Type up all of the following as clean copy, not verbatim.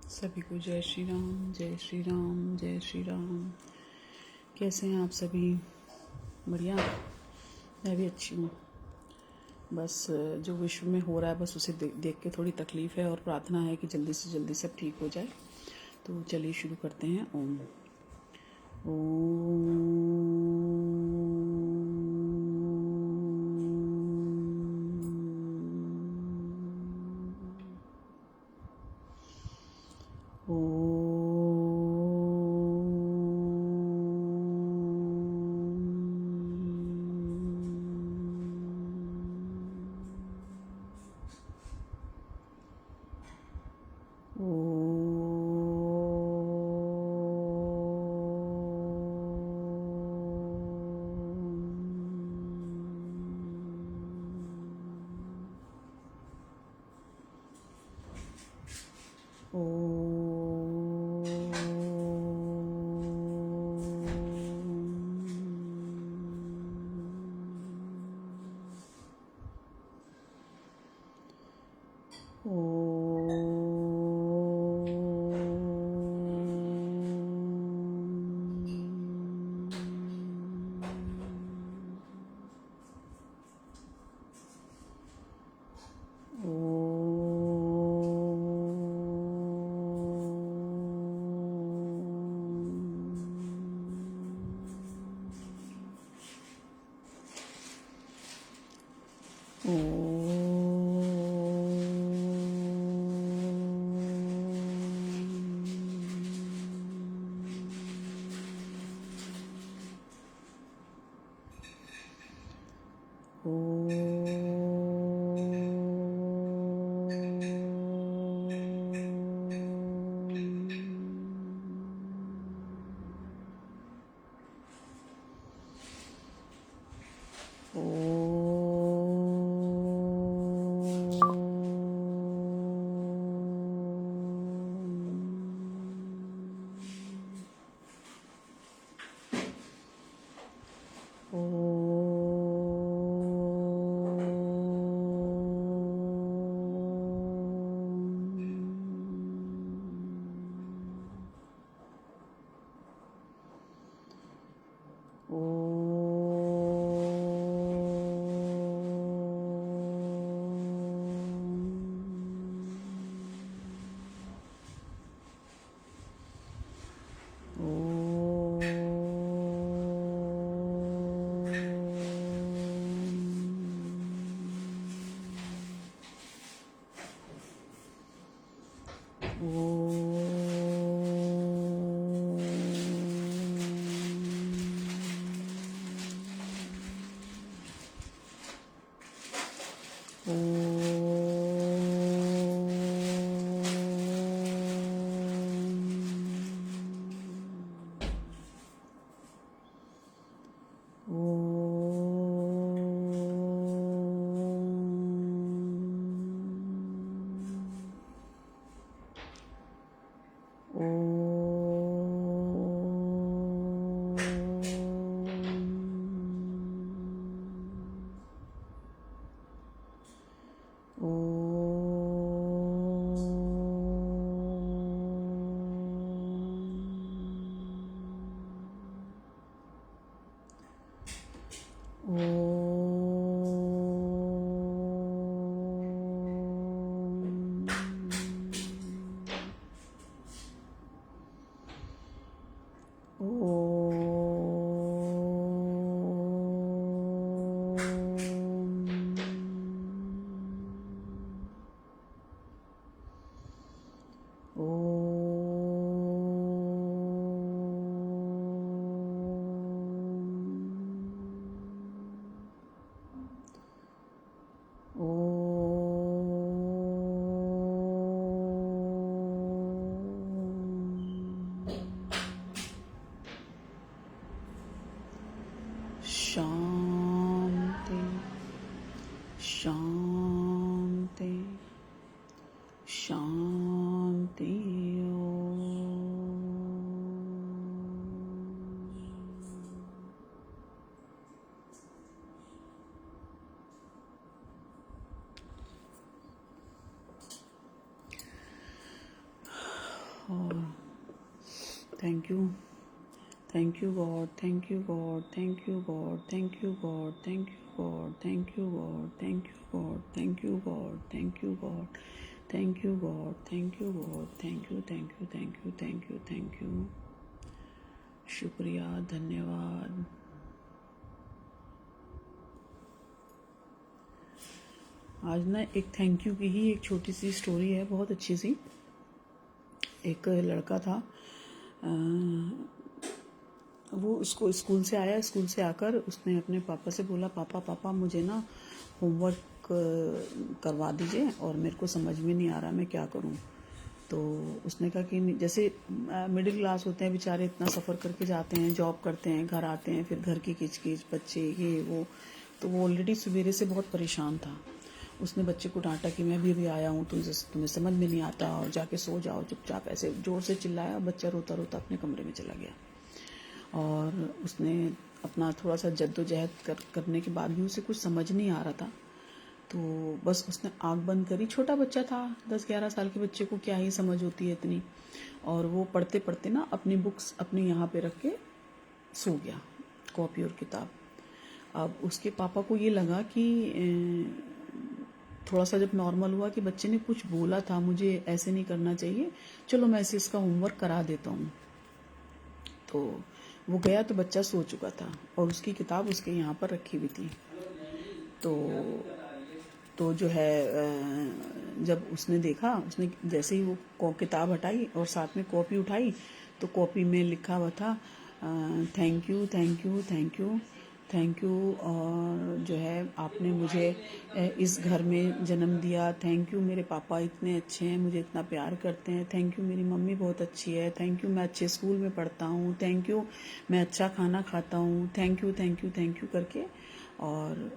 सभी को जय श्री राम, जय श्री राम, जय श्री राम। कैसे हैं आप सभी? बढ़िया। मैं भी अच्छी हूँ। बस जो विश्व में हो रहा है बस उसे देख के थोड़ी तकलीफ़ है और प्रार्थना है कि जल्दी से जल्दी सब ठीक हो जाए। तो चलिए शुरू करते हैं। ओम शांति शांति शांति। Thank you, thank you God, thank you God, thank you God, thank you God, thank you God, thank you God, thank you God, thank you God, thank you God, thank you God, thank you God, thank you, thank you, thank you, thank you, thank you, शुक्रिया, धन्यवाद। आज ना एक thank you की ही एक छोटी सी story है, बहुत अच्छी सी। एक लड़का था, वो उसको स्कूल से आया, स्कूल से आकर उसने अपने पापा से बोला, पापा पापा मुझे ना होमवर्क करवा दीजिए और मेरे को समझ में नहीं आ रहा मैं क्या करूं। तो उसने कहा कि जैसे मिडिल क्लास होते हैं बेचारे, इतना सफ़र करके जाते हैं, जॉब करते हैं, घर आते हैं, फिर घर की किचकिच, बच्चे, ये वो, तो वो ऑलरेडी सवेरे से बहुत परेशान था। उसने बच्चे को डांटा कि मैं भी अभी आया हूँ, तुम्हें समझ में नहीं आता और जाके सो जाओ चुपचाप, ऐसे जोर से चिल्लाया। बच्चा रोता रोता अपने कमरे में चला गया। और उसने अपना थोड़ा सा जद्दोजहद करने के बाद भी उसे कुछ समझ नहीं आ रहा था, तो बस उसने आँख बंद करी। छोटा बच्चा था, 10-11 साल के बच्चे को क्या ही समझ होती है इतनी। और वो पढ़ते पढ़ते ना अपनी बुक्स अपने यहाँ पे रख के सो गया, कॉपी और किताब। अब उसके पापा को ये लगा कि थोड़ा सा जब नॉर्मल हुआ कि बच्चे ने कुछ बोला था, मुझे ऐसे नहीं करना चाहिए, चलो मैं इसे इसका होमवर्क करा देता हूँ। तो वो गया तो बच्चा सो चुका था और उसकी किताब उसके यहाँ पर रखी हुई थी। तो जो है जब उसने देखा, उसने जैसे ही वो किताब हटाई और साथ में कॉपी उठाई, तो कॉपी में लिखा हुआ था thank you, thank you, thank you, thank you, और जो है आपने मुझे इस घर में जन्म दिया, थैंक यू, मेरे पापा इतने अच्छे हैं, मुझे इतना प्यार करते हैं, थैंक यू, मेरी मम्मी बहुत अच्छी है, थैंक यू, मैं अच्छे स्कूल में पढ़ता हूँ, थैंक यू, मैं अच्छा खाना खाता हूँ, thank you, thank you, thank you करके। और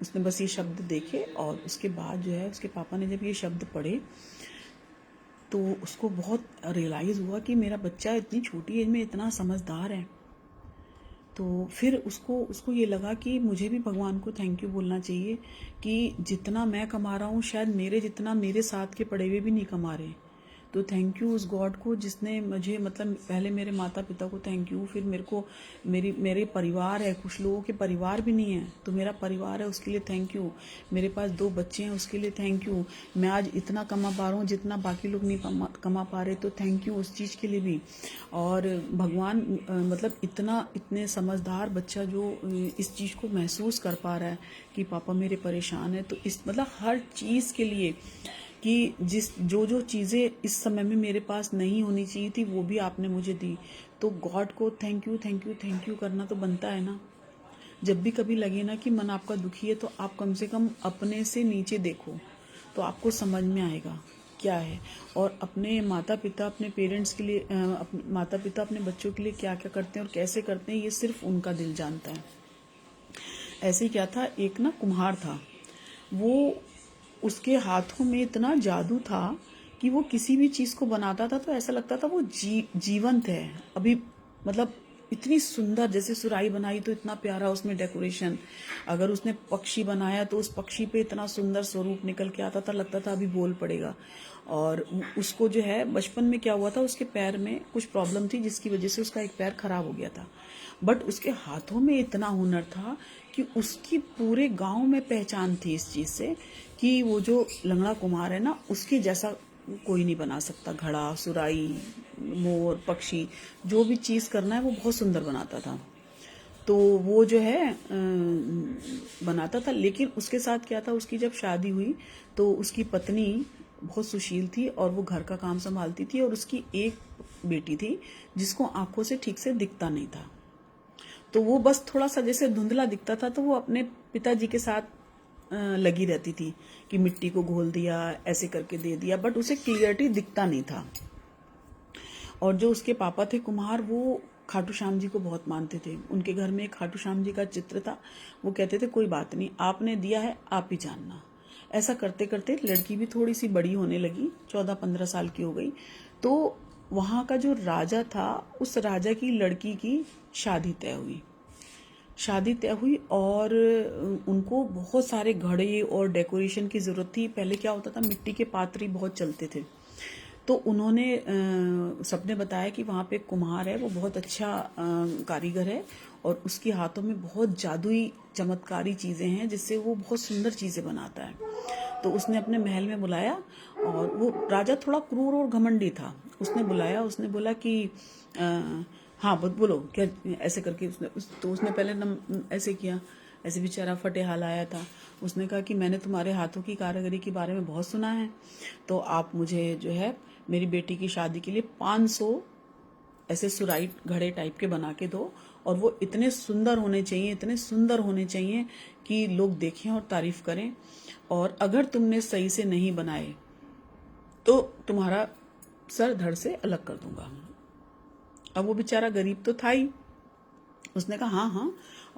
उसने बस ये शब्द देखे और उसके बाद जो है उसके पापा ने जब ये शब्द पढ़े तो उसको बहुत रियलाइज़ हुआ कि मेरा बच्चा इतनी छोटी एज में इतना समझदार है। तो फिर उसको ये लगा कि मुझे भी भगवान को थैंक यू बोलना चाहिए कि जितना मैं कमा रहा हूँ शायद मेरे जितना मेरे साथ के पढ़े हुए भी नहीं कमा रहे। तो थैंक यू उस गॉड को जिसने मुझे, मतलब पहले मेरे माता पिता को थैंक यू, फिर मेरे को मेरे परिवार है, कुछ लोगों के परिवार भी नहीं है तो मेरा परिवार है उसके लिए थैंक यू, मेरे पास 2 बच्चे हैं उसके लिए थैंक यू, मैं आज इतना कमा पा रहा हूँ जितना बाकी लोग नहीं कमा पा रहे, तो थैंक यू उस चीज़ के लिए भी। और भगवान मतलब इतने समझदार बच्चा जो इस चीज़ को महसूस कर पा रहा है कि पापा मेरे परेशान है, तो इस मतलब हर चीज़ के लिए कि जो चीज़ें इस समय में मेरे पास नहीं होनी चाहिए थी वो भी आपने मुझे दी, तो गॉड को thank you, thank you, thank you करना तो बनता है ना। जब भी कभी लगे ना कि मन आपका दुखी है तो आप कम से कम अपने से नीचे देखो तो आपको समझ में आएगा क्या है। और अपने माता पिता, अपने पेरेंट्स के लिए, माता पिता अपने बच्चों के लिए क्या क्या करते हैं और कैसे करते हैं ये सिर्फ उनका दिल जानता है। ऐसे ही क्या था, एक ना कुम्हार था, वो उसके हाथों में इतना जादू था कि वो किसी भी चीज़ को बनाता था तो ऐसा लगता था वो जीवंत है अभी। मतलब इतनी सुंदर, जैसे सुराही बनाई तो इतना प्यारा उसमें डेकोरेशन, अगर उसने पक्षी बनाया तो उस पक्षी पे इतना सुंदर स्वरूप निकल के आता था, लगता था अभी बोल पड़ेगा। और उसको जो है बचपन में क्या हुआ था, उसके पैर में कुछ प्रॉब्लम थी जिसकी वजह से उसका एक पैर खराब हो गया था, बट उसके हाथों में इतना हुनर था कि उसकी पूरे गांव में पहचान थी इस चीज़ से कि वो जो लंगड़ा कुम्हार है ना उसके जैसा कोई नहीं बना सकता। घड़ा, सुराही, मोर, पक्षी, जो भी चीज़ करना है वो बहुत सुंदर बनाता था। तो वो जो है बनाता था, लेकिन उसके साथ क्या था, उसकी जब शादी हुई तो उसकी पत्नी बहुत सुशील थी और वो घर का काम संभालती थी और उसकी एक बेटी थी जिसको आंखों से ठीक से दिखता नहीं था। तो वो बस थोड़ा सा जैसे धुंधला दिखता था तो वो अपने पिताजी के साथ लगी रहती थी कि मिट्टी को घोल दिया, ऐसे करके दे दिया, बट उसे क्लियरिटी दिखता नहीं था। और जो उसके पापा थे कुम्हार, वो खाटू श्याम जी को बहुत मानते थे। उनके घर में एक खाटू श्याम जी का चित्र था। वो कहते थे कोई बात नहीं, आपने दिया है आप ही जानना। ऐसा करते करते लड़की भी थोड़ी सी बड़ी होने लगी, 14-15 साल की हो गई। तो वहाँ का जो राजा था, उस राजा की लड़की की शादी तय हुई और उनको बहुत सारे घड़े और डेकोरेशन की ज़रूरत थी। पहले क्या होता था, मिट्टी के पात्र ही बहुत चलते थे, तो उन्होंने सबने बताया कि वहाँ पे एक कुम्हार है, वो बहुत अच्छा कारीगर है और उसके हाथों में बहुत जादुई चमत्कारी चीज़ें हैं जिससे वो बहुत सुंदर चीज़ें बनाता है। तो उसने अपने महल में बुलाया और वो राजा थोड़ा क्रूर और घमंडी था। उसने बुलाया, उसने बोला कि हाँ बोलो क्या, ऐसे करके तो उसने पहले ऐसे किया, ऐसे बेचारा फटे हाल आया था। उसने कहा कि मैंने तुम्हारे हाथों की कारीगरी के बारे में बहुत सुना है, तो आप मुझे जो है मेरी बेटी की शादी के लिए 500 ऐसे सुराई घड़े टाइप के बना के दो, और वो इतने सुंदर होने चाहिए, इतने सुंदर होने चाहिए कि लोग देखें और तारीफ करें, और अगर तुमने सही से नहीं बनाए तो तुम्हारा सर धड़ से अलग कर दूंगा। अब वो बेचारा गरीब तो था ही, उसने कहा हाँ हाँ,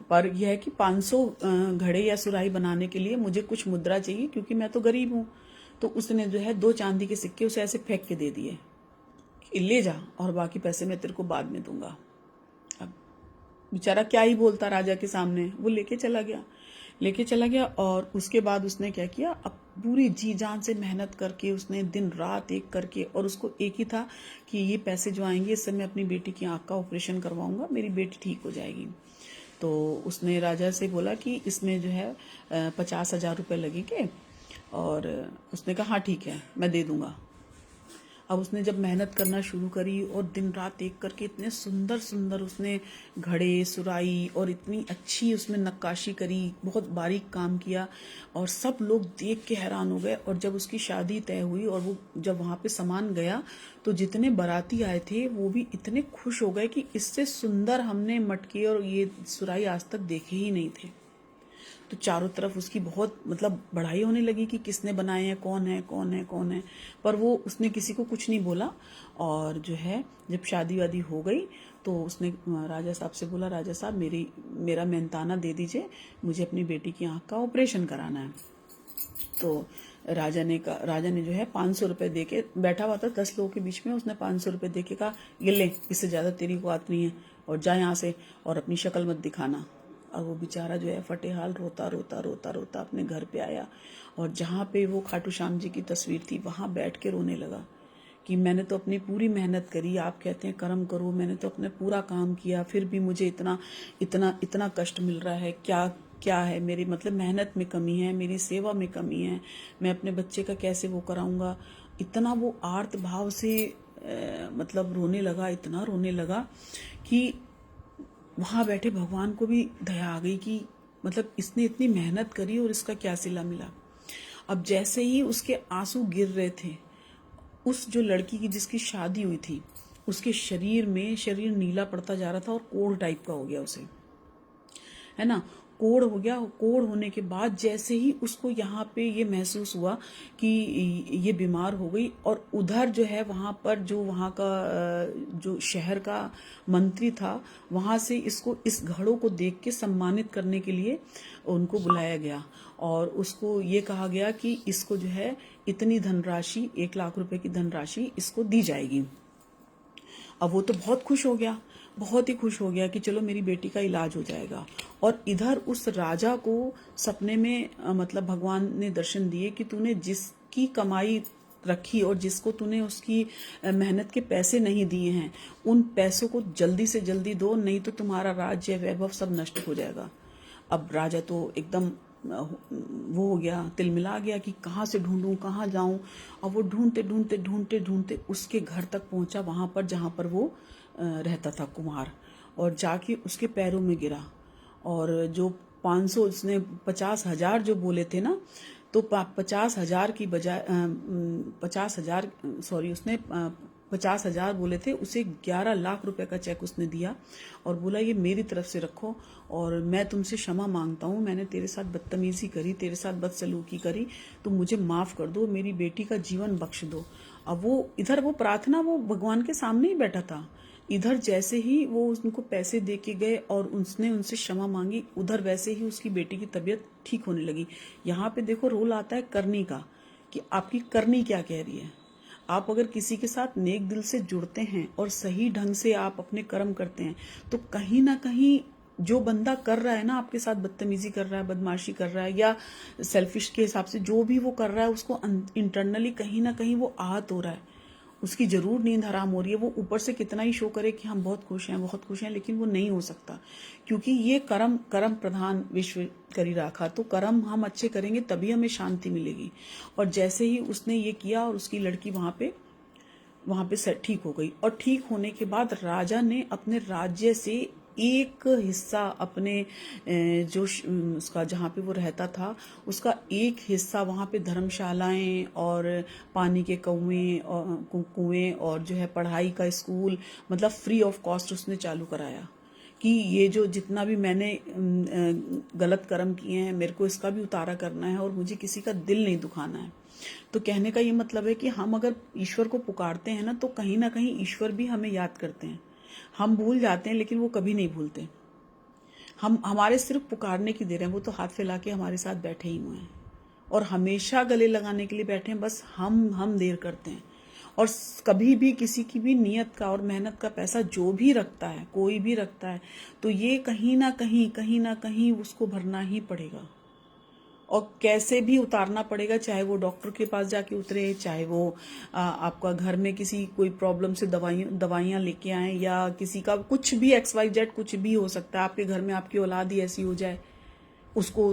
पर यह है कि 500 घड़े या सुराही बनाने के लिए मुझे कुछ मुद्रा चाहिए क्योंकि मैं तो गरीब हूँ। तो उसने जो है 2 चांदी के सिक्के उसे ऐसे फेंक के दे दिए कि ले जा और बाकी पैसे मैं तेरे को बाद में दूंगा। अब बेचारा क्या ही बोलता राजा के सामने, वो लेके चला गया और उसके बाद उसने क्या किया, अब पूरी जी जान से मेहनत करके उसने दिन रात एक करके, और उसको एक ही था कि ये पैसे जो आएंगे इससे मैं अपनी बेटी की आंख का ऑपरेशन करवाऊंगा, मेरी बेटी ठीक हो जाएगी। तो उसने राजा से बोला कि इसमें जो है 50,000 रुपये लगेंगे, और उसने कहा हाँ ठीक है मैं दे दूंगा। अब उसने जब मेहनत करना शुरू करी और दिन रात एक करके इतने सुंदर सुंदर उसने घड़े सुराई और इतनी अच्छी उसमें नक्काशी करी, बहुत बारीक काम किया, और सब लोग देख के हैरान हो गए। और जब उसकी शादी तय हुई और वो जब वहाँ पे सामान गया तो जितने बाराती आए थे वो भी इतने खुश हो गए कि इससे सुंदर हमने मटके और ये सुराई आज तक देखे ही नहीं थे। तो चारों तरफ उसकी बहुत मतलब बढ़ाई होने लगी कि किसने बनाए हैं, कौन है कौन है कौन है, पर वो उसने किसी को कुछ नहीं बोला। और जो है जब शादी वादी हो गई तो उसने राजा साहब से बोला, राजा साहब मेरा मेहनताना दे दीजिए, मुझे अपनी बेटी की आंख का ऑपरेशन कराना है। तो राजा ने जो है 500 रुपये दे के, बैठा हुआ था 10 लोगों के बीच में, उसने 500 रुपये दे के कहा ये ले, इससे ज़्यादा तेरी को बात नहीं है, और जा यहाँ से और अपनी शक्ल मत दिखाना। और वो बेचारा जो है फटेहाल रोता रोता रोता रोता अपने घर पे आया, और जहाँ पे वो खाटू श्याम जी की तस्वीर थी वहाँ बैठ के रोने लगा कि मैंने तो अपनी पूरी मेहनत करी, आप कहते हैं कर्म करो, मैंने तो अपने पूरा काम किया, फिर भी मुझे इतना इतना इतना कष्ट मिल रहा है। क्या क्या है मेरी मतलब मेहनत में कमी है, मेरी सेवा में कमी है, मैं अपने बच्चे का कैसे वो कराऊंगा। इतना वो आर्त भाव से मतलब रोने लगा, इतना रोने लगा कि वहाँ बैठे भगवान को भी दया आ गई कि मतलब इसने इतनी मेहनत करी और इसका क्या सिला मिला। अब जैसे ही उसके आंसू गिर रहे थे, उस जो लड़की की जिसकी शादी हुई थी उसके शरीर नीला पड़ता जा रहा था और कोढ़ टाइप का हो गया उसे, है ना, कोढ़ हो गया। कोढ़ होने के बाद जैसे ही उसको यहाँ पे ये महसूस हुआ कि ये बीमार हो गई, और उधर जो है वहाँ पर जो वहाँ का जो शहर का मंत्री था, वहाँ से इसको इस घड़ों को देख के सम्मानित करने के लिए उनको बुलाया गया, और उसको ये कहा गया कि इसको जो है इतनी धनराशि 1 लाख रुपए की धनराशि इसको दी जाएगी। अब वो तो बहुत खुश हो गया, बहुत ही खुश हो गया कि चलो मेरी बेटी का इलाज हो जाएगा। और इधर उस राजा को सपने में मतलब भगवान ने दर्शन दिए कि तूने जिसकी कमाई रखी और जिसको तूने उसकी मेहनत के पैसे नहीं दिए हैं, उन पैसों को जल्दी से जल्दी दो, नहीं तो तुम्हारा राज्य वैभव सब नष्ट हो जाएगा। अब राजा तो एकदम वो हो गया, तिलमिला गया कि कहाँ से ढूंढूं, कहाँ जाऊं। अब वो ढूंढते ढूंढते ढूंढते ढूंढते उसके घर तक पहुंचा, वहां पर जहां पर वो रहता था कुम्हार, और जाके उसके पैरों में गिरा। और जो 500 उसने 50,000 जो बोले थे ना, तो 50,000 की बजाय 50,000 सॉरी उसने 50,000 बोले थे, उसे 11 लाख रुपए का चेक उसने दिया और बोला ये मेरी तरफ से रखो, और मैं तुमसे क्षमा मांगता हूँ, मैंने तेरे साथ बदतमीजी करी, तेरे साथ बदसलूकी करी, तो मुझे माफ कर दो, मेरी बेटी का जीवन बख्श दो। अब वो इधर वो प्रार्थना वो भगवान के सामने ही बैठा था, इधर जैसे ही वो उनको पैसे दे के गए और उसने उनसे क्षमा मांगी, उधर वैसे ही उसकी बेटी की तबीयत ठीक होने लगी। यहाँ पे देखो रोल आता है करनी का, कि आपकी करनी क्या कह रही है। आप अगर किसी के साथ नेक दिल से जुड़ते हैं और सही ढंग से आप अपने कर्म करते हैं, तो कहीं ना कहीं जो बंदा कर रहा है ना आपके साथ, बदतमीजी कर रहा है, बदमाशी कर रहा है, या सेल्फिश के हिसाब से जो भी वो कर रहा है, उसको इंटरनली कहीं ना कहीं वो आहत हो रहा है, उसकी जरूर नींद हराम हो रही है। वो ऊपर से कितना ही शो करे कि हम बहुत खुश हैं, बहुत खुश हैं, लेकिन वो नहीं हो सकता, क्योंकि ये कर्म कर्म प्रधान विश्व करी राखा। तो कर्म हम अच्छे करेंगे तभी हमें शांति मिलेगी। और जैसे ही उसने ये किया और उसकी लड़की वहां पे ठीक हो गई। और ठीक होने के बाद राजा ने अपने राज्य से एक हिस्सा अपने उसका जहाँ पे वो रहता था उसका एक हिस्सा वहाँ पे धर्मशालाएं और पानी के कुएं और जो है पढ़ाई का स्कूल, मतलब फ्री ऑफ कॉस्ट उसने चालू कराया कि ये जो जितना भी मैंने गलत कर्म किए हैं मेरे को इसका भी उतारा करना है और मुझे किसी का दिल नहीं दुखाना है। तो कहने का ये मतलब है कि हम अगर ईश्वर को पुकारते हैं ना, तो कहीं ना कहीं ईश्वर भी हमें याद करते हैं। हम भूल जाते हैं लेकिन वो कभी नहीं भूलते। हम हमारे सिर्फ पुकारने की देर है, वो तो हाथ फैला के हमारे साथ बैठे ही हुए हैं और हमेशा गले लगाने के लिए बैठे हैं। बस हम देर करते हैं। और कभी भी किसी की भी नियत का और मेहनत का पैसा जो भी रखता है, कोई भी रखता है, तो ये कहीं ना कहीं उसको भरना ही पड़ेगा और कैसे भी उतारना पड़ेगा। चाहे वो डॉक्टर के पास जाके उतरे, चाहे वो आपका घर में किसी कोई प्रॉब्लम से दवाइयां लेके आए, या किसी का कुछ भी XYZ कुछ भी हो सकता है। आपके घर में आपकी औलाद ही ऐसी हो जाए, उसको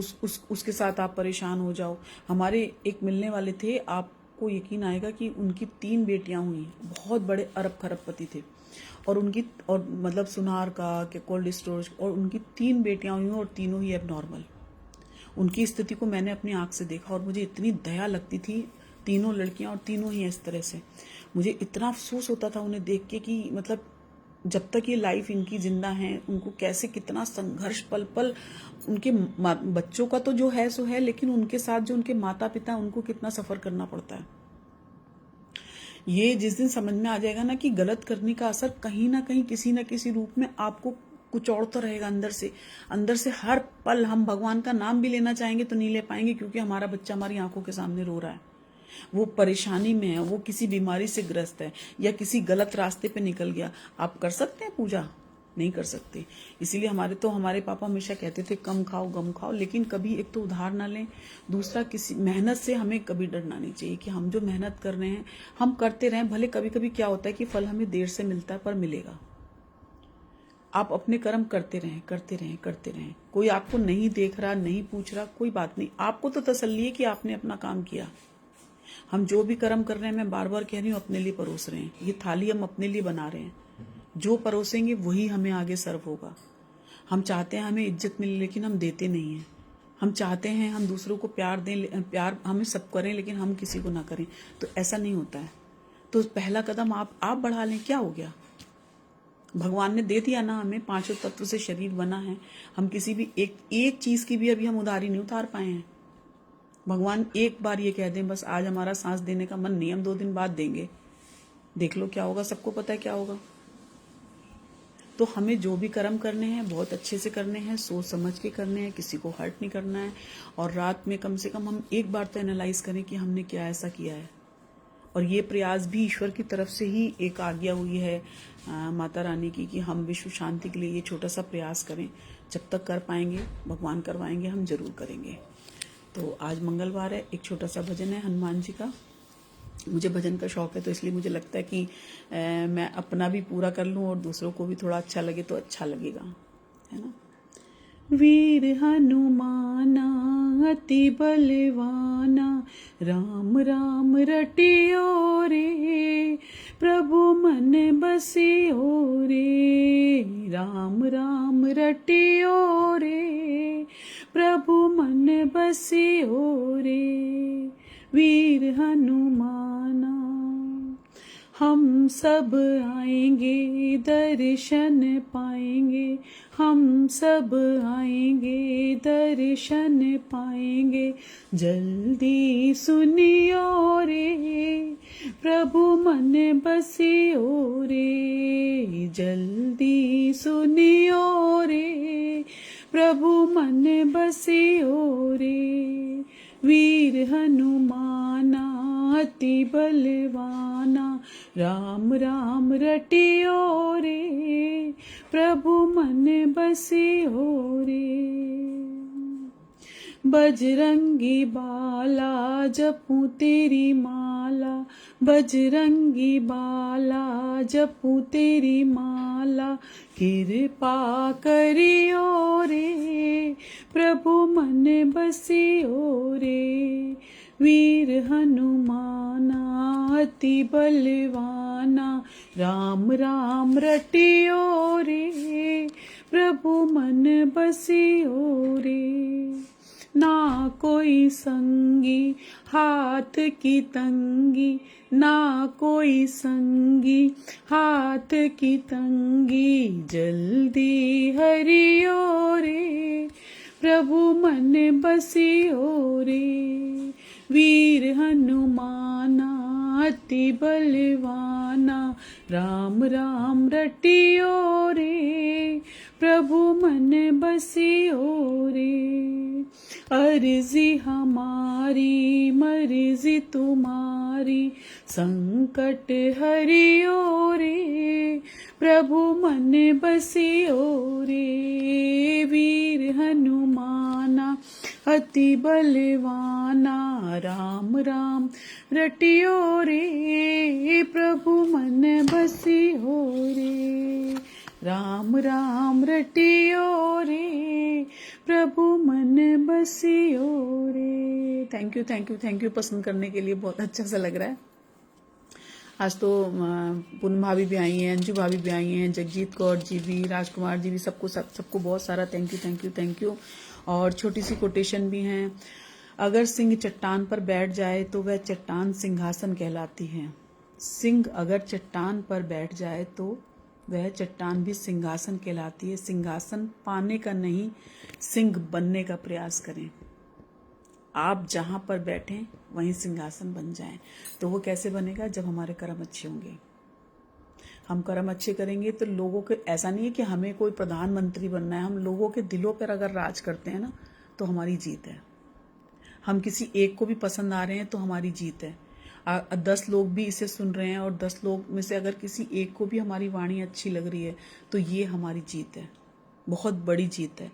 उसके साथ आप परेशान हो जाओ। हमारे एक मिलने वाले थे, आपको यकीन आएगा कि उनकी 3 बेटियां हुई, बहुत बड़े अरब खरबपति थे और उनकी और मतलब सुनार का कोल्ड स्टोरेज, और उनकी 3 बेटियां हुई और तीनों ही अब नॉर्मल। उनकी स्थिति को मैंने अपनी आंख से देखा और मुझे इतनी दया लगती थी। तीनों लड़कियां और तीनों ही इस तरह से, मुझे इतना अफसोस होता था उन्हें देख के कि मतलब जब तक ये लाइफ इनकी जिंदा है, उनको कैसे कितना संघर्ष पल पल, उनके बच्चों का तो जो है सो है, लेकिन उनके साथ जो उनके माता पिता, उनको कितना सफर करना पड़ता है। ये जिस दिन समझ में आ जाएगा ना कि गलत करने का असर कहीं ना कहीं किसी न किसी रूप में आपको कुछ और तो रहेगा अंदर से हर पल हम भगवान का नाम भी लेना चाहेंगे तो नहीं ले पाएंगे, क्योंकि हमारा बच्चा हमारी आंखों के सामने रो रहा है, वो परेशानी में है, वो किसी बीमारी से ग्रस्त है या किसी गलत रास्ते पे निकल गया। आप कर सकते हैं पूजा? नहीं कर सकते। इसीलिए हमारे पापा हमेशा कहते थे कम खाओ गम खाओ, लेकिन कभी एक तो उधार ना लें, दूसरा किसी मेहनत से हमें कभी डरना नहीं चाहिए कि हम जो मेहनत कर रहे हैं हम करते रहें। भले कभी कभी क्या होता है कि फल हमें देर से मिलता है, पर मिलेगा। आप अपने कर्म करते रहें। कोई आपको नहीं देख रहा, नहीं पूछ रहा, कोई बात नहीं। आपको तो तसल्ली है कि आपने अपना काम किया। हम जो भी कर्म कर रहे हैं, मैं बार बार कह रही हूँ, अपने लिए परोस रहे हैं। ये थाली हम अपने लिए बना रहे हैं। जो परोसेंगे वही हमें आगे सर्व होगा। हम चाहते हैं हमें इज्जत मिले, लेकिन हम देते नहीं हैं। हम चाहते हैं हम दूसरों को प्यार दें, प्यार हमें सब करें, लेकिन हम किसी को ना करें, तो ऐसा नहीं होता है। तो पहला कदम आप बढ़ा लें। क्या हो गया? भगवान ने दे दिया ना हमें, 5 तत्व से शरीर बना है। हम किसी भी एक चीज की भी अभी हम उधारी नहीं उतार पाए हैं। भगवान एक बार ये कह दें बस आज हमारा सांस देने का मन नहीं, हम 2 दिन बाद देंगे, देख लो क्या होगा। सबको पता है क्या होगा। तो हमें जो भी कर्म करने हैं बहुत अच्छे से करने हैं, सोच समझ के करने हैं, किसी को हर्ट नहीं करना है। और रात में कम से कम हम एक बार तो एनालाइज करें कि हमने क्या ऐसा किया है। और ये प्रयास भी ईश्वर की तरफ से ही एक आज्ञा हुई है माता रानी की कि हम विश्व शांति के लिए ये छोटा सा प्रयास करें। जब तक कर पाएंगे, भगवान करवाएंगे, हम जरूर करेंगे। तो आज मंगलवार है, एक छोटा सा भजन है हनुमान जी का। मुझे भजन का शौक है, तो इसलिए मुझे लगता है कि मैं अपना भी पूरा कर लूं और दूसरों को भी थोड़ा अच्छा लगे तो अच्छा लगेगा, है ना। वीर हनुमाना अति बलवाना, राम राम रटियो रे, प्रभु मन बसियो रे। राम राम रटियो रे, प्रभु मन बसियो रे। वीर हनुमाना, हम सब आएंगे दर्शन पाएंगे, हम सब आएंगे दर्शन पाएंगे। जल्दी सुनियो रे, प्रभु मन बसियो रे। जल्दी सुनियो रे, प्रभु मन बसियो रे। वीर हनुमाना अति बलवाना, राम राम रटियो रे, प्रभु मन बसियो रे। बजरंगी बाला जपूं तेरी माला, माला, बजरंगी बाला जपू तेरी माला, कृपा करियो रे प्रभु मन बसियो रे, वीर हनुमाना अति बलवाना, राम राम रटियो रे प्रभु मन बसियो रे, ना कोई संगी हाथ की तंगी, ना कोई संगी हाथ की तंगी, जल्दी हरियो रे प्रभु मन बसियो रे, वीर हनुमाना अति बलवाना, राम राम रटियो रे प्रभु मन बसियो रे, अर्जी हमारी मर्जी तुम्हारी, संकट हरियो रे प्रभु मन बसियो रे, वीर हनुमाना अति बलवाना, राम राम रटियो रे प्रभु मन बसियो रे, राम राम रटियो रे प्रभु मन बसियो रे। थैंक यू पसंद करने के लिए, बहुत अच्छा सा लग रहा है। आज तो पूनम भाभी भी आई हैं, अंजू भाभी भी आई हैं, जगजीत कौर जी भी, राजकुमार जी भी, सबको बहुत सारा थैंक यू। और छोटी सी कोटेशन भी हैं, अगर सिंह चट्टान पर बैठ जाए तो वह चट्टान सिंहासन कहलाती है, सिंह अगर चट्टान पर बैठ जाए तो वह चट्टान भी सिंहासन कहलाती है। सिंहासन पाने का नहीं, सिंह बनने का प्रयास करें। आप जहां पर बैठें वहीं सिंहासन बन जाएं। तो वो कैसे बनेगा? जब हमारे कर्म अच्छे होंगे। हम कर्म अच्छे करेंगे तो लोगों के, ऐसा नहीं है कि हमें कोई प्रधानमंत्री बनना है, हम लोगों के दिलों पर अगर राज करते हैं ना तो हमारी जीत है। हम किसी एक को भी पसंद आ रहे हैं तो हमारी जीत है। 10 लोग भी इसे सुन रहे हैं और 10 लोग में से अगर किसी एक को भी हमारी वाणी अच्छी लग रही है तो ये हमारी जीत है, बहुत बड़ी जीत है।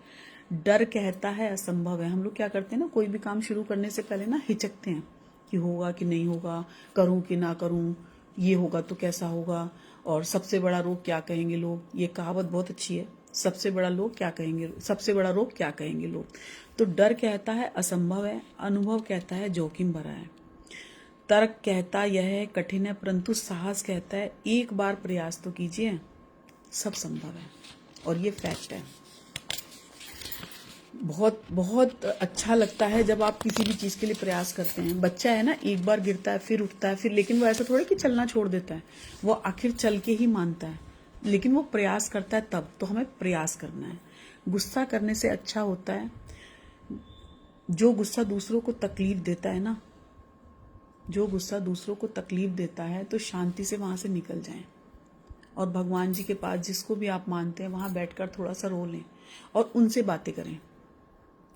डर कहता है असंभव है। हम लोग क्या करते हैं ना, कोई भी काम शुरू करने से पहले ना हिचकते हैं कि होगा कि नहीं होगा, करूं कि ना करूं, ये होगा तो कैसा होगा, और सबसे बड़ा रोग क्या कहेंगे लोग। ये कहावत बहुत अच्छी है, सबसे बड़ा रोग क्या कहेंगे लोग। तो डर कहता है असंभव है, अनुभव कहता है जोखिम भरा है, तर्क कहता यह है कठिन है, परंतु साहस कहता है एक बार प्रयास तो कीजिए, सब संभव है। और ये फैक्ट है। बहुत बहुत अच्छा लगता है जब आप किसी भी चीज़ के लिए प्रयास करते हैं। बच्चा है ना, एक बार गिरता है फिर उठता है फिर, लेकिन वो ऐसा थोड़ा कि चलना छोड़ देता है, वो आखिर चल के ही मानता है, लेकिन वो प्रयास करता है तब। तो हमें प्रयास करना है। गुस्सा करने से अच्छा होता है, जो गुस्सा दूसरों को तकलीफ देता है ना, जो गुस्सा दूसरों को तकलीफ देता है तो शांति से वहां से निकल जाएं और भगवान जी के पास, जिसको भी आप मानते हैं, वहां बैठकर थोड़ा सा रो लें और उनसे बातें करें।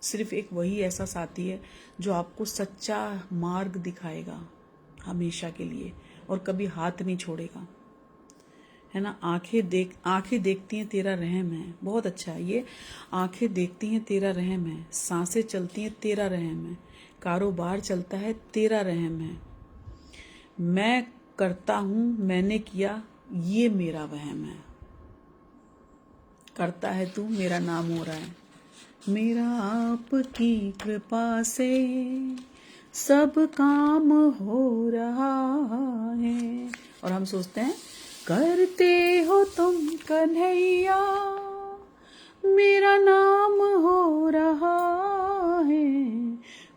सिर्फ एक वही ऐसा साथी है जो आपको सच्चा मार्ग दिखाएगा हमेशा के लिए और कभी हाथ नहीं छोड़ेगा, है ना। आंखें देखती हैं तेरा रहम है, बहुत अच्छा है ये। आंखें देखती हैं तेरा रहम है, सांसें चलती हैं तेरा रहम है, कारोबार चलता है तेरा रहम है, मैं करता हूं मैंने किया ये मेरा वहम है, करता है तू मेरा नाम हो रहा है, मेरा आपकी कृपा से सब काम हो रहा है। और हम सोचते हैं करते हो तुम कन्हैया मेरा नाम हो रहा है,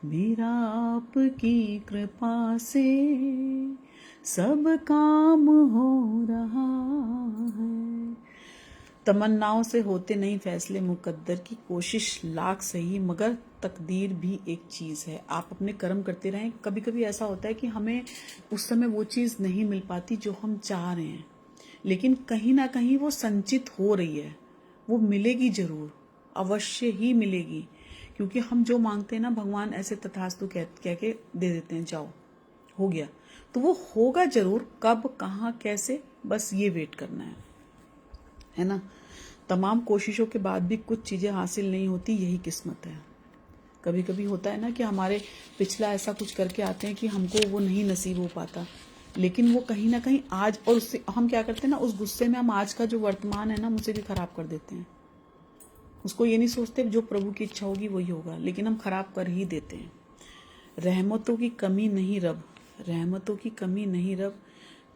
मेरा आपकी कृपा से सब काम हो रहा है। तमन्नाओं से होते नहीं फैसले मुकद्दर की, कोशिश लाख सही मगर तकदीर भी एक चीज़ है। आप अपने कर्म करते रहें। कभी कभी ऐसा होता है कि हमें उस समय वो चीज़ नहीं मिल पाती जो हम चाह रहे हैं, लेकिन कहीं ना कहीं वो संचित हो रही है, वो मिलेगी जरूर, अवश्य ही मिलेगी। क्योंकि हम जो मांगते हैं ना, भगवान ऐसे तथास्तु कह के दे देते हैं, जाओ हो गया। तो वो होगा जरूर, कब कहाँ कैसे, बस ये वेट करना है ना। तमाम कोशिशों के बाद भी कुछ चीज़ें हासिल नहीं होती, यही किस्मत है। कभी कभी होता है ना कि हमारे पिछला ऐसा कुछ करके आते हैं कि हमको वो नहीं नसीब हो पाता, लेकिन वो कहीं ना कहीं आज, और उससे हम क्या करते हैं ना, उस गुस्से में हम आज का जो वर्तमान है ना मुझे भी खराब कर देते हैं। उसको ये नहीं सोचते जो प्रभु की इच्छा होगी वही होगा, लेकिन हम खराब कर ही देते हैं। रहमतों की कमी नहीं रब, रहमतों की कमी नहीं रब,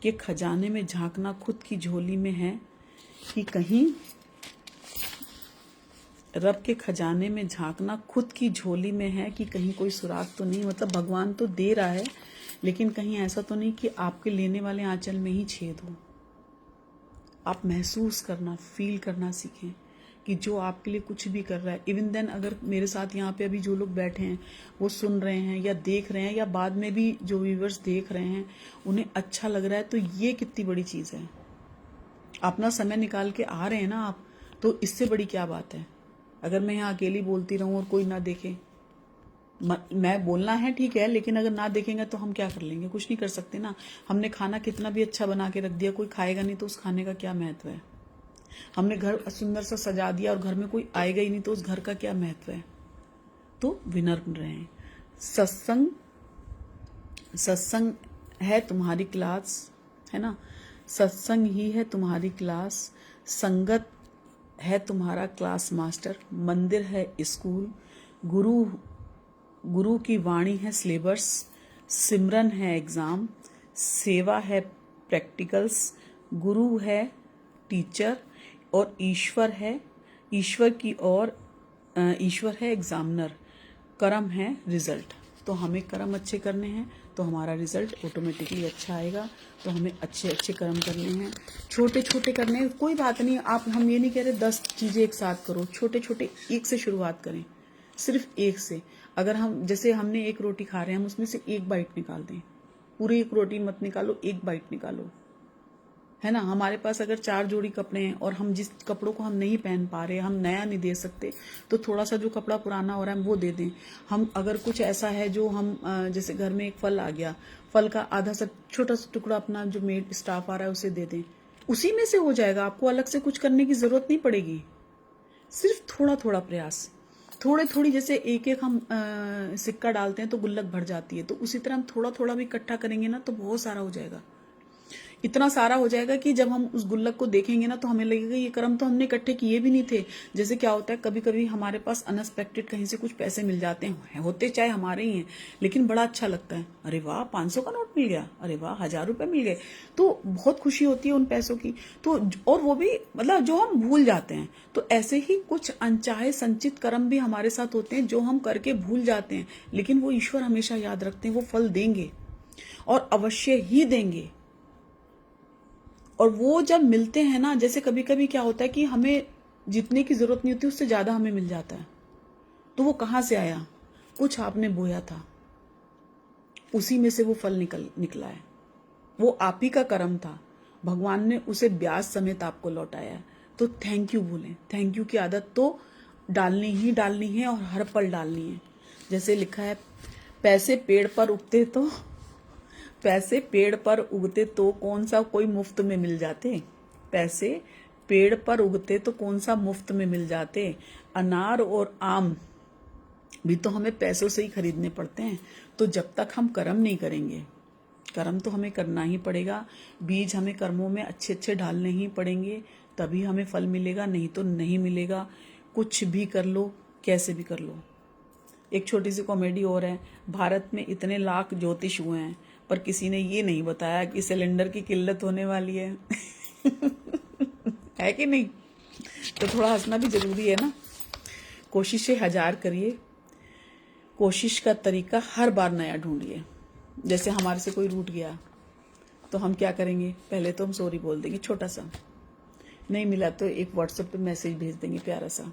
के खजाने में झांकना खुद की झोली में है कि कहीं, रब के खजाने में झांकना खुद की झोली में है कि कहीं कोई सुराग तो नहीं। मतलब भगवान तो दे रहा है, लेकिन कहीं ऐसा तो नहीं कि आपके लेने वाले आंचल में ही छेद हो। आप महसूस करना, फील करना सीखें कि जो आपके लिए कुछ भी कर रहा है। इवन देन अगर मेरे साथ यहाँ पे अभी जो लोग बैठे हैं वो सुन रहे हैं या देख रहे हैं, या बाद में भी जो व्यूअर्स देख रहे हैं उन्हें अच्छा लग रहा है, तो ये कितनी बड़ी चीज़ है। अपना समय निकाल के आ रहे हैं ना आप, तो इससे बड़ी क्या बात है। अगर मैं यहाँ अकेली बोलती रहूँ और कोई ना देखे, मैं बोलना है ठीक है, लेकिन अगर ना देखेंगे तो हम क्या कर लेंगे, कुछ नहीं कर सकते ना। हमने खाना कितना भी अच्छा बना के रख दिया, कोई खाएगा नहीं तो उस खाने का क्या महत्व है। हमने घर सुंदर सा सजा दिया और घर में कोई आएगा ही नहीं तो उस घर का क्या महत्व है। तो विनम्र रहें। सत्संग, सत्संग है तुम्हारी क्लास, है ना, सत्संग ही है तुम्हारी क्लास, संगत है तुम्हारा क्लास मास्टर, मंदिर है स्कूल, गुरु, गुरु की वाणी है सिलेबस, सिमरन है एग्जाम, सेवा है प्रैक्टिकल्स, गुरु है टीचर और ईश्वर है, ईश्वर की ओर ईश्वर है एग्जामिनर, कर्म है रिजल्ट। तो हमें कर्म अच्छे करने हैं तो हमारा रिजल्ट ऑटोमेटिकली अच्छा आएगा। तो हमें अच्छे अच्छे कर्म करने हैं, छोटे छोटे करने हैं, कोई बात नहीं। आप, हम ये नहीं कह रहे 10 चीज़ें एक साथ करो, छोटे छोटे एक से शुरुआत करें, सिर्फ एक से। अगर हम, जैसे हमने एक रोटी खा रहे हैं, हम उसमें से एक बाइट निकाल दें, पूरी एक रोटी मत निकालो, एक बाइट निकालो, है ना। हमारे पास अगर 4 जोड़ी कपड़े हैं और हम जिस कपड़ों को हम नहीं पहन पा रहे, हम नया नहीं दे सकते, तो थोड़ा सा जो कपड़ा पुराना हो रहा है वो दे दें। हम अगर कुछ ऐसा है जो हम, जैसे घर में एक फल आ गया, फल का आधा सा छोटा सा टुकड़ा अपना जो मेड स्टाफ आ रहा है उसे दे दें, उसी में से हो जाएगा। आपको अलग से कुछ करने की जरूरत नहीं पड़ेगी। सिर्फ थोड़ा थोड़ा प्रयास, थोड़े थोड़ी, जैसे एक एक हम सिक्का डालते हैं तो गुल्लक भर जाती है, तो उसी तरह हम थोड़ा थोड़ा भी इकट्ठा करेंगे ना तो बहुत सारा हो जाएगा। इतना सारा हो जाएगा कि जब हम उस गुल्लक को देखेंगे ना तो हमें लगेगा ये कर्म तो हमने इकट्ठे किए भी नहीं थे। जैसे क्या होता है, कभी कभी हमारे पास अनएक्सपेक्टेड कहीं से कुछ पैसे मिल जाते हैं, होते चाहे हमारे ही हैं, लेकिन बड़ा अच्छा लगता है। अरे वाह, 500 का नोट मिल गया, अरे वाह 1000 रुपये मिल गए, तो बहुत खुशी होती है उन पैसों की। तो और वो भी मतलब जो हम भूल जाते हैं। तो ऐसे ही कुछ अनचाहे संचित कर्म भी हमारे साथ होते हैं जो हम करके भूल जाते हैं, लेकिन वो ईश्वर हमेशा याद रखते हैं, वो फल देंगे और अवश्य ही देंगे। और वो जब मिलते हैं ना, जैसे कभी कभी क्या होता है कि हमें जितने की जरूरत नहीं होती उससे ज्यादा हमें मिल जाता है, तो वो कहाँ से आया, कुछ आपने बोया था, उसी में से वो फल निकला है। वो आप ही का कर्म था, भगवान ने उसे ब्याज समेत आपको लौटाया है। तो थैंक यू बोलें। थैंक यू की आदत तो डालनी ही डालनी है और हर पल डालनी है। जैसे लिखा है, पैसे पेड़ पर उगते तो, पैसे पेड़ पर उगते तो कौन सा कोई मुफ्त में मिल जाते, पैसे पेड़ पर उगते तो कौन सा मुफ्त में मिल जाते, अनार और आम भी तो हमें पैसों से ही खरीदने पड़ते हैं। तो जब तक हम कर्म नहीं करेंगे, कर्म तो हमें करना ही पड़ेगा, बीज हमें कर्मों में अच्छे अच्छे डालने ही पड़ेंगे, तभी हमें फल मिलेगा, नहीं तो नहीं मिलेगा। कुछ भी कर लो, कैसे भी कर लो। एक छोटी सी कॉमेडी और है, भारत में इतने लाख ज्योतिष हुए हैं पर किसी ने ये नहीं बताया कि सिलेंडर की किल्लत होने वाली है। है कि नहीं। तो थोड़ा हंसना भी जरूरी है ना। कोशिशें 1000 करिए, कोशिश का तरीका हर बार नया ढूंढिए। जैसे हमारे से कोई रूठ गया तो हम क्या करेंगे, पहले तो हम सॉरी बोल देंगे छोटा सा, नहीं मिला तो एक व्हाट्सएप पे मैसेज भेज देंगे प्यारा सा।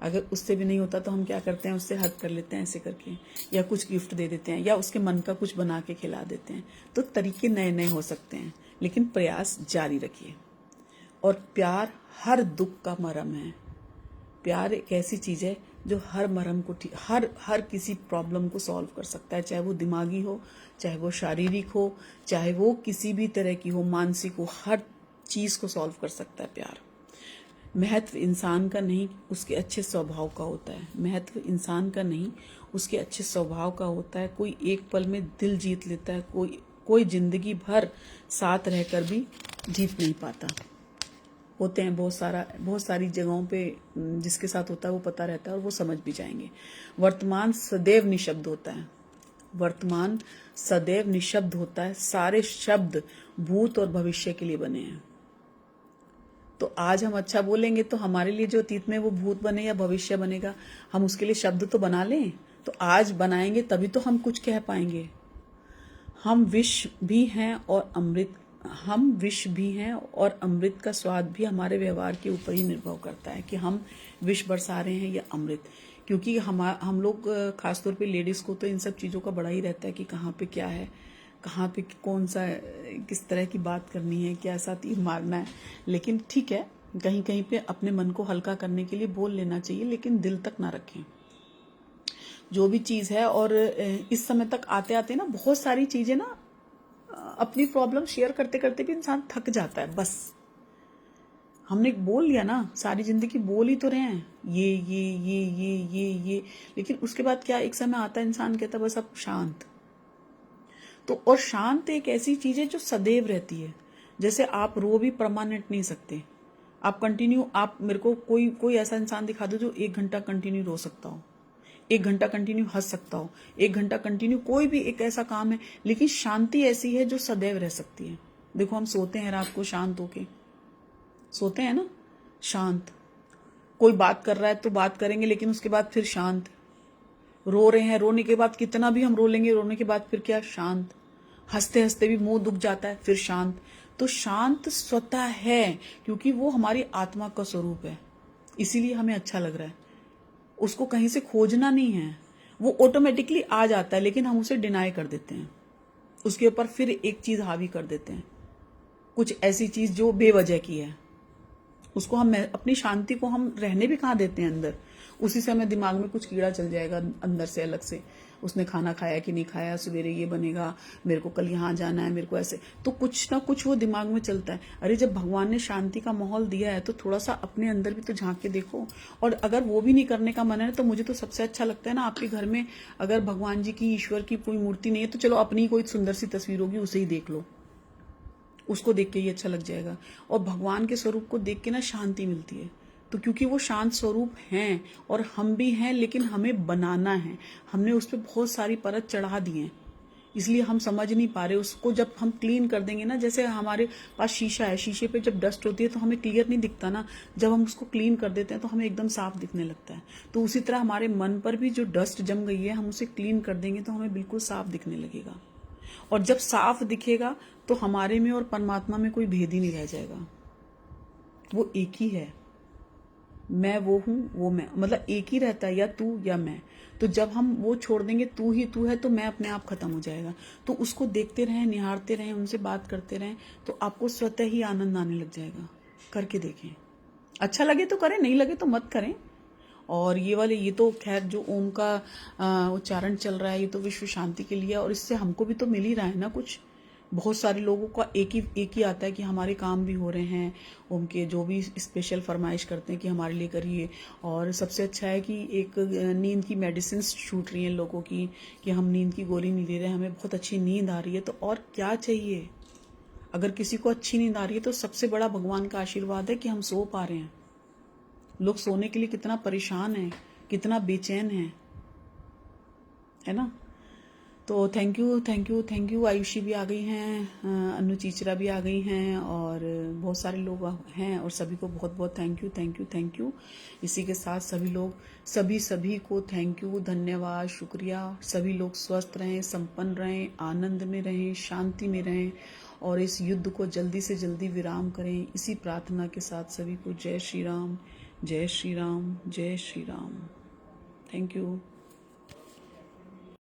अगर उससे भी नहीं होता तो हम क्या करते हैं, उससे हग कर लेते हैं ऐसे करके, या कुछ गिफ्ट दे देते हैं, या उसके मन का कुछ बना के खिला देते हैं। तो तरीके नए नए हो सकते हैं, लेकिन प्रयास जारी रखिए। और प्यार हर दुख का मरहम है। प्यार एक ऐसी चीज है जो हर मरहम को, हर किसी प्रॉब्लम को सॉल्व कर सकता है, चाहे वो दिमागी हो, चाहे वो शारीरिक हो, चाहे वो किसी भी तरह की हो, मानसिक हो, हर चीज को सॉल्व कर सकता है प्यार। महत्व इंसान का नहीं, उसके अच्छे स्वभाव का होता है। महत्व इंसान का नहीं, उसके अच्छे स्वभाव का होता है। कोई एक पल में दिल जीत लेता है, कोई जिंदगी भर साथ रहकर भी जीत नहीं पाता। होते हैं बहुत सारी जगहों पे जिसके साथ होता है वो पता रहता है और वो समझ भी जाएंगे। वर्तमान सदैव निशब्द होता है। वर्तमान सदैव निशब्द होता है। सारे शब्द भूत और भविष्य के लिए बने हैं। तो आज हम अच्छा बोलेंगे तो हमारे लिए जो अतीत में वो भूत बने या भविष्य बनेगा, हम उसके लिए शब्द तो बना लें। तो आज बनाएंगे तभी तो हम कुछ कह पाएंगे। हम विष भी हैं और अमृत का स्वाद भी हमारे व्यवहार के ऊपर ही निर्भर करता है कि हम विष बरसा रहे हैं या अमृत। क्योंकि हम लोग खासतौर पे लेडीज को तो इन सब चीज़ों का बड़ा ही रहता है कि कहाँ पे क्या है, कहाँ पे कौन सा किस तरह की बात करनी है, कैसा तीर मारना है। लेकिन ठीक है, कहीं कहीं पे अपने मन को हल्का करने के लिए बोल लेना चाहिए, लेकिन दिल तक ना रखें जो भी चीज़ है। और इस समय तक आते आते ना बहुत सारी चीज़ें ना अपनी प्रॉब्लम शेयर करते करते भी इंसान थक जाता है। बस हमने बोल लिया ना, सारी जिंदगी बोल ही तो रहे हैं ये, लेकिन उसके बाद क्या, एक समय आता है इंसान कहता है बस अब शांत। तो और शांत एक ऐसी चीज है जो सदैव रहती है। जैसे आप रो भी परमानेंट नहीं सकते। आप कंटिन्यू, आप मेरे को कोई ऐसा इंसान दिखा दो जो 1 घंटा कंटिन्यू रो सकता हो, 1 घंटा कंटिन्यू हंस सकता हो, 1 घंटा कंटिन्यू कोई भी एक ऐसा काम है। लेकिन शांति ऐसी है जो सदैव रह सकती है। देखो हम सोते हैं रात को शांत होके सोते हैं ना, शांत। कोई बात कर रहा है तो बात करेंगे, लेकिन उसके बाद फिर शांत। रो रहे हैं, रोने के बाद कितना भी हम रो लेंगे, रोने के बाद फिर क्या, शांत। हंसते हंसते भी मुंह दुख जाता है, फिर शांत। तो शांत स्वतः है, क्योंकि वो हमारी आत्मा का स्वरूप है, इसीलिए हमें अच्छा लग रहा है। उसको कहीं से खोजना नहीं है, वो ऑटोमेटिकली आ जाता है, लेकिन हम उसे डिनाई कर देते हैं। उसके ऊपर फिर एक चीज हावी कर देते हैं, कुछ ऐसी चीज जो बेवजह की है। उसको हम अपनी शांति को हम रहने भी कहाँ देते हैं अंदर। उसी समय दिमाग में कुछ कीड़ा चल जाएगा अंदर से अलग से, उसने खाना खाया कि नहीं खाया, सवेरे ये बनेगा, मेरे को कल यहाँ जाना है, मेरे को ऐसे, तो कुछ ना कुछ वो दिमाग में चलता है। अरे जब भगवान ने शांति का माहौल दिया है तो थोड़ा सा अपने अंदर भी तो झांक के देखो। और अगर वो भी नहीं करने का मन है तो मुझे तो सबसे अच्छा लगता है ना, आपके घर में अगर भगवान जी की, ईश्वर की कोई मूर्ति नहीं है तो चलो अपनी कोई सुंदर सी तस्वीर होगी, उसे ही देख लो, उसको देख के ही अच्छा लग जाएगा। और भगवान के स्वरूप को देख के ना शांति मिलती है। तो क्योंकि वो शांत स्वरूप हैं और हम भी हैं, लेकिन हमें बनाना है। हमने उस पर बहुत सारी परत चढ़ा दी है, इसलिए हम समझ नहीं पा रहे उसको। जब हम क्लीन कर देंगे ना, जैसे हमारे पास शीशा है, शीशे पे जब डस्ट होती है तो हमें क्लियर नहीं दिखता ना, जब हम उसको क्लीन कर देते हैं तो हमें एकदम साफ दिखने लगता है। तो उसी तरह हमारे मन पर भी जो डस्ट जम गई है, हम उसे क्लीन कर देंगे तो हमें बिल्कुल साफ दिखने लगेगा। और जब साफ दिखेगा तो हमारे में और परमात्मा में कोई भेद ही नहीं रह जाएगा। वो एक ही है, मैं वो हूं, वो मैं, मतलब एक ही रहता है, या तू या मैं। तो जब हम वो छोड़ देंगे, तू ही तू है, तो मैं अपने आप खत्म हो जाएगा। तो उसको देखते रहें, निहारते रहें, उनसे बात करते रहें, तो आपको स्वतः ही आनंद आने लग जाएगा। करके देखें, अच्छा लगे तो करें, नहीं लगे तो मत करें। और ये तो खैर जो ओम का उच्चारण चल रहा है, ये तो विश्व शांति के लिए, और इससे हमको भी तो मिल ही रहा है ना कुछ। बहुत सारे लोगों का एक ही आता है कि हमारे काम भी हो रहे हैं, ओम के जो भी स्पेशल फरमाइश करते हैं कि हमारे लिए करिए। और सबसे अच्छा है कि एक नींद की मेडिसिन छूट रही हैं लोगों की, कि हम नींद की गोली नहीं ले रहे, हमें बहुत अच्छी नींद आ रही है। तो और क्या चाहिए। अगर किसी को अच्छी नींद आ रही है तो सबसे बड़ा भगवान का आशीर्वाद है कि हम सो पा रहे हैं। लोग सोने के लिए कितना परेशान है, कितना बेचैन है ना। तो थैंक यू। आयुषी भी आ गई हैं, अनु चीचरा भी आ गई हैं, और बहुत सारे लोग हैं, और सभी को बहुत बहुत थैंक यू। इसी के साथ सभी को थैंक यू, धन्यवाद, शुक्रिया। सभी लोग स्वस्थ रहें, संपन्न रहें, आनंद में रहें, शांति में रहें, और इस युद्ध को जल्दी से जल्दी विराम करें। इसी प्रार्थना के साथ सभी को जय श्री राम, जय श्री राम, जय श्री राम। Thank you.